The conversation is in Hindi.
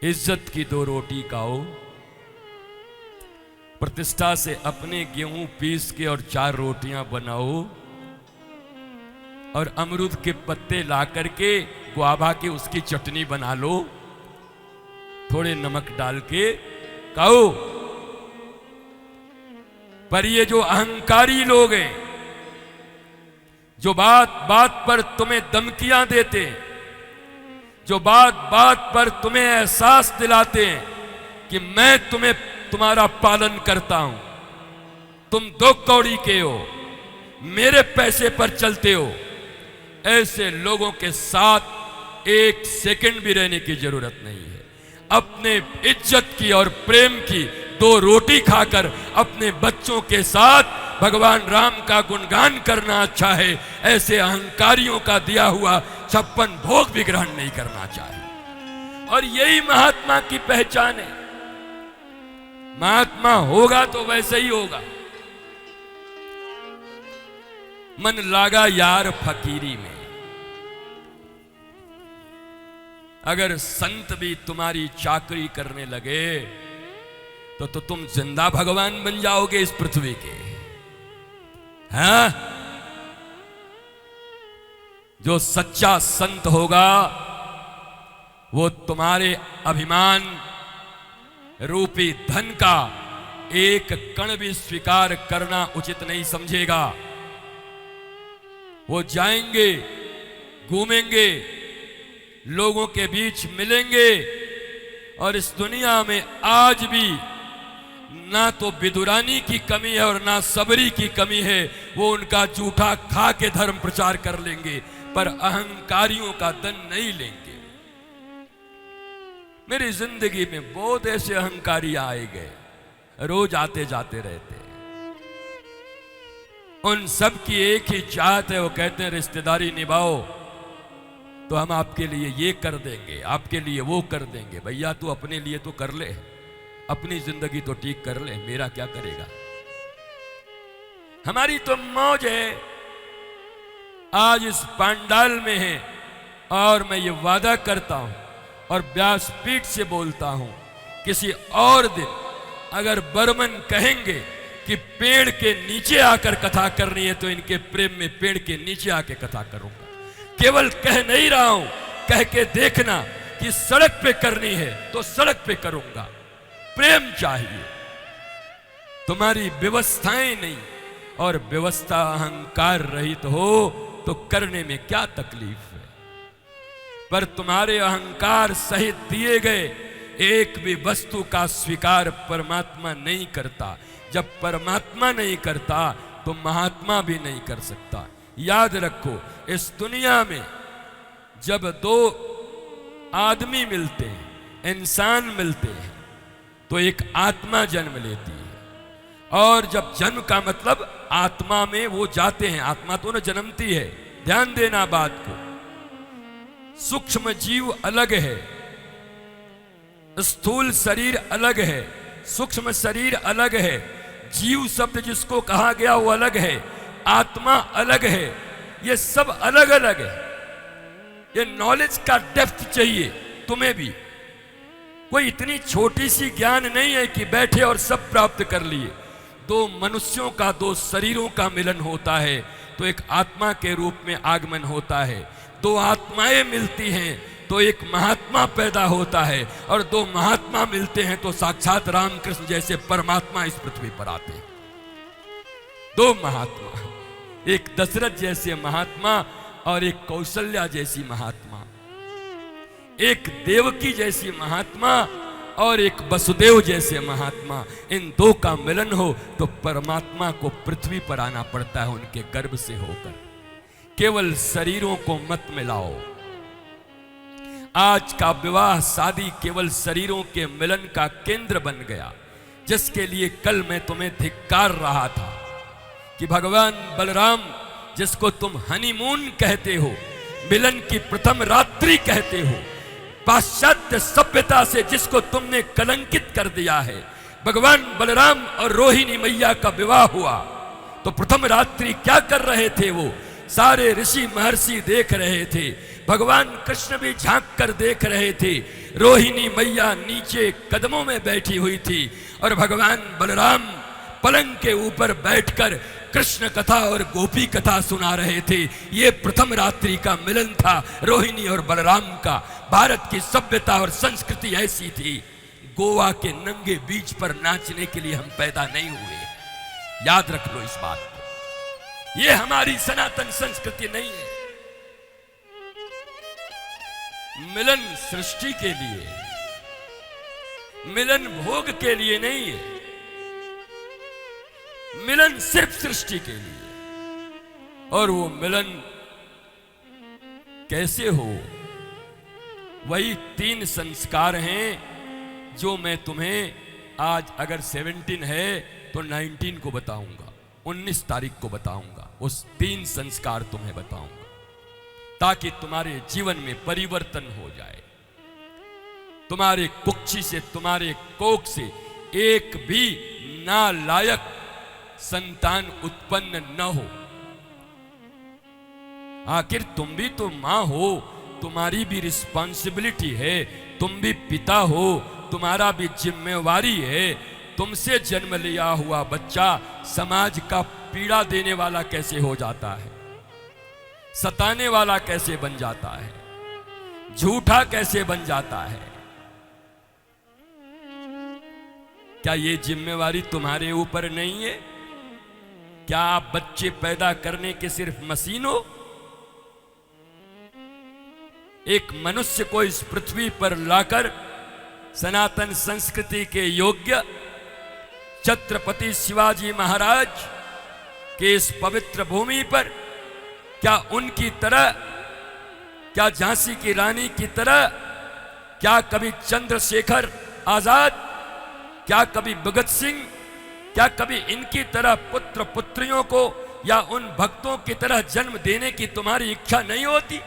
इज्जत की दो रोटी खाओ, प्रतिष्ठा से अपने गेहूं पीस के और 4 रोटियां बनाओ, और अमरूद के पत्ते ला करके गुआवा के उसकी चटनी बना लो, थोड़े नमक डाल के खाओ। पर ये जो अहंकारी लोग हैं, जो बात बात पर तुम्हें धमकियां देते हैं, जो बात बात पर तुम्हें एहसास दिलाते हैं कि मैं तुम्हें तुम्हारा पालन करता हूं, तुम 2 कौड़ी के हो, मेरे पैसे पर चलते हो, ऐसे लोगों के साथ 1 सेकंड भी रहने की जरूरत नहीं है। अपने इज्जत की और प्रेम की 2 रोटी खाकर अपने बच्चों के साथ भगवान राम का गुणगान करना अच्छा है। ऐसे अहंकारियों का दिया हुआ 56 भोग भी ग्रहण नहीं करना चाहिए। और यही महात्मा की पहचान है। महात्मा होगा तो वैसे ही होगा। मन लागा यार फकीरी में। अगर संत भी तुम्हारी चाकरी करने लगे तो तुम जिंदा भगवान बन जाओगे इस पृथ्वी के। हाँ? जो सच्चा संत होगा वो तुम्हारे अभिमान रूपी धन का एक कण भी स्वीकार करना उचित नहीं समझेगा। वो जाएंगे, घूमेंगे, लोगों के बीच मिलेंगे, और इस दुनिया में आज भी ना तो विदुरानी की कमी है और ना सबरी की कमी है। वो उनका जूठा खा के धर्म प्रचार कर लेंगे, पर अहंकारियों का धन नहीं लेंगे। मेरी जिंदगी में बहुत ऐसे अहंकारी आए गए, रोज आते जाते रहते हैं। उन सब की एक ही चाहत है, वो कहते हैं रिश्तेदारी निभाओ तो हम आपके लिए ये कर देंगे, आपके लिए वो कर देंगे। भैया तू अपने लिए तो कर ले, अपनी जिंदगी तो ठीक कर ले, मेरा क्या करेगा। हमारी तो मौज है, आज इस पंडाल में है, और मैं ये वादा करता हूं और व्यासपीठ से बोलता हूं, किसी और दिन अगर बर्मन कहेंगे कि पेड़ के नीचे आकर कथा करनी है तो इनके प्रेम में पेड़ के नीचे आकर कथा करूंगा। केवल कह नहीं रहा हूं, कह के देखना कि सड़क पे करनी है तो सड़क पे करूंगा। प्रेम चाहिए, तुम्हारी व्यवस्थाएं नहीं, और व्यवस्था अहंकार रहित हो तो करने में क्या तकलीफ है। पर तुम्हारे अहंकार सहित दिए गए एक भी वस्तु का स्वीकार परमात्मा नहीं करता। जब परमात्मा नहीं करता तो महात्मा भी नहीं कर सकता। याद रखो, इस दुनिया में जब 2 आदमी मिलते हैं, इंसान मिलते हैं, तो एक आत्मा जन्म लेती है। और जब जन्म का मतलब आत्मा में वो जाते हैं, आत्मा तो न जन्मती है। ध्यान देना बात को। सूक्ष्म जीव अलग है, स्थूल शरीर अलग है, सूक्ष्म शरीर अलग है, जीव शब्द जिसको कहा गया वो अलग है, आत्मा अलग है। ये सब अलग अलग है। ये नॉलेज का डेप्थ चाहिए तुम्हें भी। कोई इतनी छोटी सी ज्ञान नहीं है कि बैठे और सब प्राप्त कर लिए। 2 मनुष्यों का, 2 शरीरों का मिलन होता है तो एक आत्मा के रूप में आगमन होता है। 2 आत्माएं मिलती हैं तो एक महात्मा पैदा होता है, और 2 महात्मा मिलते हैं तो साक्षात रामकृष्ण जैसे परमात्मा इस पृथ्वी पर आते हैं। 2 महात्मा, एक दशरथ जैसे महात्मा और एक कौशल्या जैसी महात्मा, एक देवकी जैसी महात्मा और एक वसुदेव जैसे महात्मा। इन 2 का मिलन हो तो परमात्मा को पृथ्वी पर आना पड़ता है उनके गर्भ से होकर। केवल शरीरों को मत मिलाओ। आज का विवाह शादी केवल शरीरों के मिलन का केंद्र बन गया, जिसके लिए कल मैं तुम्हें धिक्कार रहा था कि भगवान बलराम जिसको तुम हनीमून कहते हो, मिलन की प्रथम रात्रि कहते हो, पाश्चात्य सभ्यता से जिसको तुमने कलंकित कर दिया है, भगवान बलराम और रोहिणी मैया का विवाह हुआ तो प्रथम रात्रि क्या कर रहे थे वो? सारे ऋषि महर्षि देख रहे थे, भगवान कृष्ण भी झांक कर देख रहे थे। रोहिणी मैया नीचे कदमों में बैठी हुई थी और भगवान बलराम पलंग के ऊपर बैठकर कृष्ण कथा और गोपी कथा सुना रहे थे। ये प्रथम रात्रि का मिलन था रोहिणी और बलराम का। भारत की सभ्यता और संस्कृति ऐसी थी। गोवा के नंगे बीच पर नाचने के लिए हम पैदा नहीं हुए। याद रख लो इस बात को। ये हमारी सनातन संस्कृति नहीं है। मिलन सृष्टि के लिए, मिलन भोग के लिए नहीं है। मिलन सिर्फ सृष्टि के लिए। और वो मिलन कैसे हो, वही 3 संस्कार हैं जो मैं तुम्हें आज, अगर 17 है तो 19 को बताऊंगा, 19 तारीख को बताऊंगा। उस 3 संस्कार तुम्हें बताऊंगा ताकि तुम्हारे जीवन में परिवर्तन हो जाए। तुम्हारे कुक्षी से, तुम्हारे कोख से एक भी नालायक संतान उत्पन्न न हो। आखिर तुम भी तो मां हो, तुम्हारी भी रिस्पॉन्सिबिलिटी है। तुम भी पिता हो, तुम्हारा भी जिम्मेवारी है। तुमसे जन्म लिया हुआ बच्चा समाज का पीड़ा देने वाला कैसे हो जाता है, सताने वाला कैसे बन जाता है, झूठा कैसे बन जाता है? क्या ये जिम्मेवारी तुम्हारे ऊपर नहीं है? क्या आप बच्चे पैदा करने के सिर्फ मशीन हो? एक मनुष्य को इस पृथ्वी पर लाकर सनातन संस्कृति के योग्य छत्रपति शिवाजी महाराज के इस पवित्र भूमि पर, क्या उनकी तरह, क्या झांसी की रानी की तरह, क्या कभी चंद्रशेखर आजाद, क्या कभी भगत सिंह, क्या कभी इनकी तरह पुत्र पुत्रियों को या उन भक्तों की तरह जन्म देने की तुम्हारी इच्छा नहीं होती?